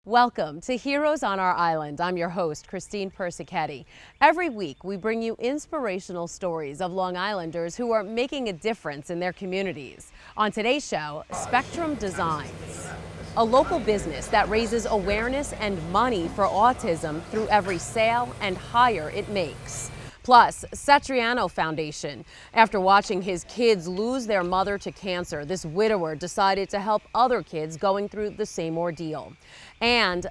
Welcome to Heroes on Our Island. I'm your host, Christine Persichetti. Every week, we bring you inspirational stories of Long Islanders who are making a difference in their communities. On today's show, Spectrum Designs, a local business that raises awareness and money for autism through every sale and hire it makes. Plus, Cetriano Foundation. After watching his kids lose their mother to cancer, this widower decided to help other kids going through the same ordeal. And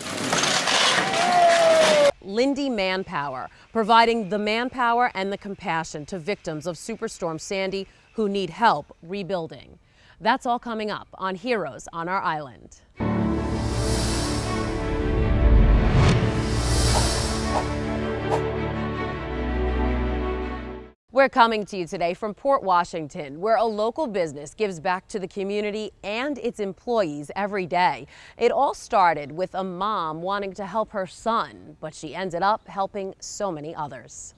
Lindy Manpower, providing the manpower and the compassion to victims of Superstorm Sandy who need help rebuilding. That's all coming up on Heroes on Our Island. We're coming to you today from Port Washington, where a local business gives back to the community and its employees every day. It all started with a mom wanting to help her son, but she ended up helping so many others.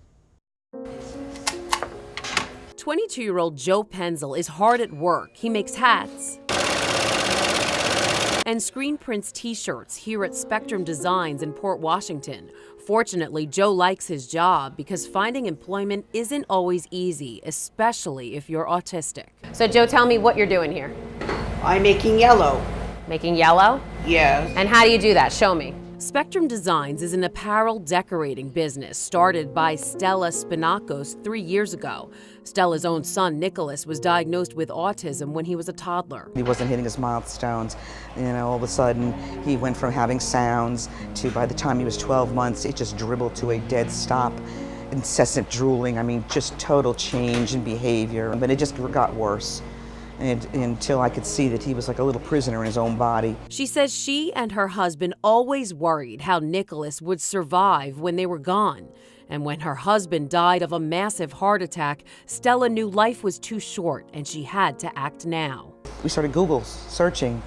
22-year-old Joe Penzel is hard at work. He makes hats and screen prints t-shirts here at Spectrum Designs in Port Washington. Fortunately, Joe likes his job because finding employment isn't always easy, especially if you're autistic. So Joe, tell me what you're doing here. I'm making yellow. Making yellow? Yes. And how do you do that? Show me. Spectrum Designs is an apparel decorating business started by Stella Spinakos 3 years ago. Stella's own son, Nicholas, was diagnosed with autism when he was a toddler. He wasn't hitting his milestones. All of a sudden, he went from having sounds to, by the time he was 12 months, it just dribbled to a dead stop. Incessant drooling, just total change in behavior. But it just got worse. Until I could see that he was like a little prisoner in his own body. She says she and her husband always worried how Nicholas would survive when they were gone. And when her husband died of a massive heart attack, Stella knew life was too short and she had to act now. We started Google searching,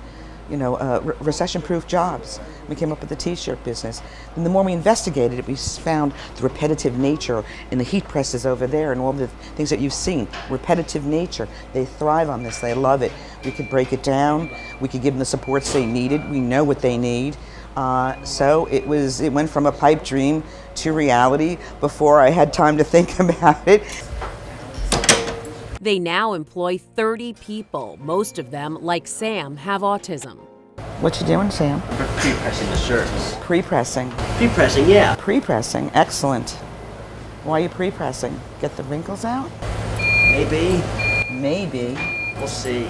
recession-proof jobs. We came up with the t-shirt business. And the more we investigated it, we found the repetitive nature in the heat presses over there and all the things that you've seen. Repetitive nature. They thrive on this. They love it. We could break it down. We could give them the supports they needed. We know what they need. So it went from a pipe dream to reality before I had time to think about it. They now employ 30 people. Most of them, like Sam, have autism. What you doing, Sam? Pre-pressing the shirts. Pre-pressing. Pre-pressing, yeah. Pre-pressing, excellent. Why are you pre-pressing? Get the wrinkles out? Maybe. Maybe. We'll see.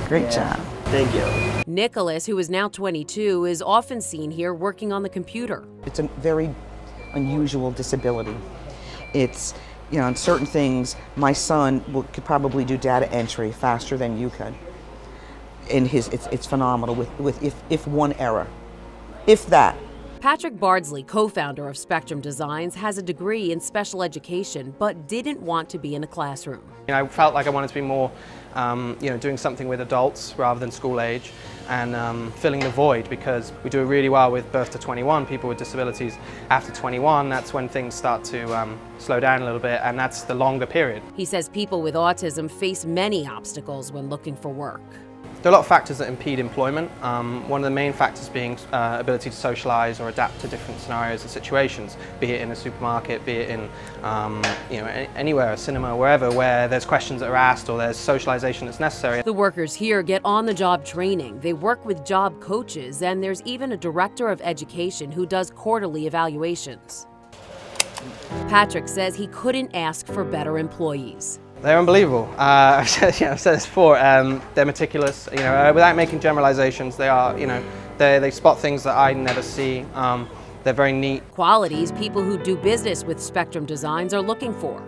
Great job. Thank you. Nicholas, who is now 22, is often seen here working on the computer. It's a very unusual disability. It's, on certain things, my son could probably do data entry faster than you could. It's phenomenal with if one error, if that. Patrick Bardsley, co-founder of Spectrum Designs, has a degree in special education, but didn't want to be in a classroom. I felt like I wanted to be more, doing something with adults rather than school age, and filling the void, because we do really well with birth to 21, people with disabilities. After 21, that's when things start to slow down a little bit, and that's the longer period. He says people with autism face many obstacles when looking for work. There are a lot of factors that impede employment. One of the main factors being ability to socialize or adapt to different scenarios and situations, be it in a supermarket, be it in anywhere, a cinema, wherever, where there's questions that are asked or there's socialization that's necessary. The workers here get on-the-job training. They work with job coaches, and there's even a director of education who does quarterly evaluations. Patrick says he couldn't ask for better employees. They're unbelievable. I've said this before. They're meticulous. Without making generalizations, they are. They spot things that I never see. They're very neat. Qualities people who do business with Spectrum Designs are looking for.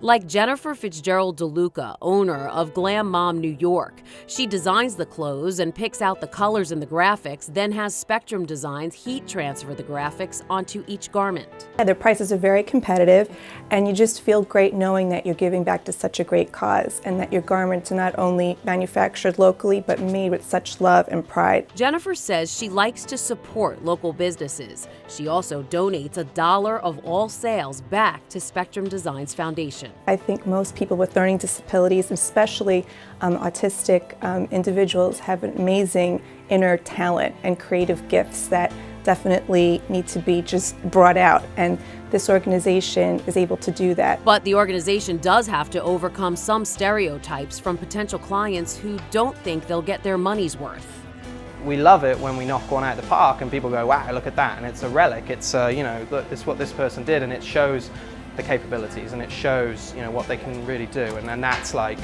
Like Jennifer Fitzgerald DeLuca, owner of Glam Mom New York. She designs the clothes and picks out the colors and the graphics, then has Spectrum Designs heat transfer the graphics onto each garment. Their prices are very competitive, and you just feel great knowing that you're giving back to such a great cause and that your garments are not only manufactured locally but made with such love and pride. Jennifer says she likes to support local businesses. She also donates $1 of all sales back to Spectrum Designs Foundation. I think most people with learning disabilities, especially autistic individuals, have an amazing inner talent and creative gifts that definitely need to be just brought out, and this organization is able to do that. But the organization does have to overcome some stereotypes from potential clients who don't think they'll get their money's worth. We love it when we knock one out of the park and people go, wow, look at that, and it's a relic. It's, you know, look, it's what this person did, and it shows the capabilities, and it shows, you know, what they can really do, and then that's like,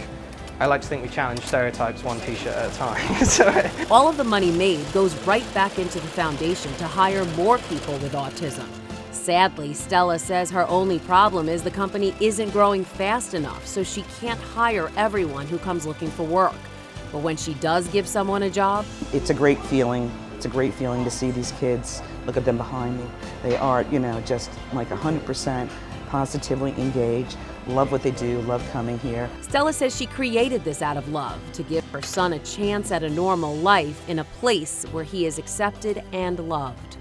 I like to think we challenge stereotypes one t-shirt at a time. So, all of the money made goes right back into the foundation to hire more people with autism. Sadly, Stella says her only problem is the company isn't growing fast enough, so she can't hire everyone who comes looking for work. But when she does give someone a job, it's a great feeling. It's a great feeling to see these kids. Look at them behind me. They are, you know, just like 100% positively engaged, love what they do, love coming here. Stella says she created this out of love, to give her son a chance at a normal life in a place where he is accepted and loved.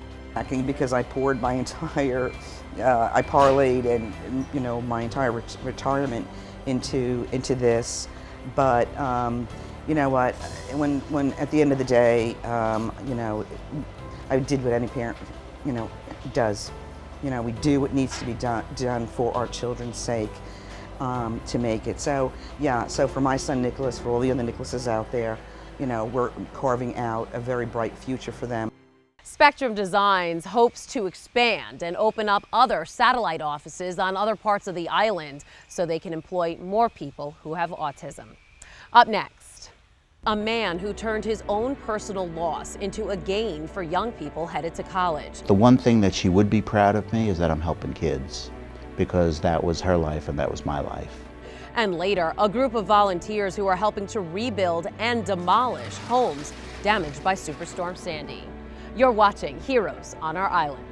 Because I poured my entire, I parlayed and you know, my entire retirement into this, but you know what, when at the end of the day, you know, I did what any parent, you know, does. You know, we do what needs to be done for our children's sake to make it. So yeah, so for my son Nicholas, for all the other Nicholases out there, you know, we're carving out a very bright future for them. Spectrum Designs hopes to expand and open up other satellite offices on other parts of the island so they can employ more people who have autism. Up next, a man who turned his own personal loss into a gain for young people headed to college. The one thing that she would be proud of me is that I'm helping kids, because that was her life and that was my life. And later, a group of volunteers who are helping to rebuild and demolish homes damaged by Superstorm Sandy. You're watching Heroes on Our Island.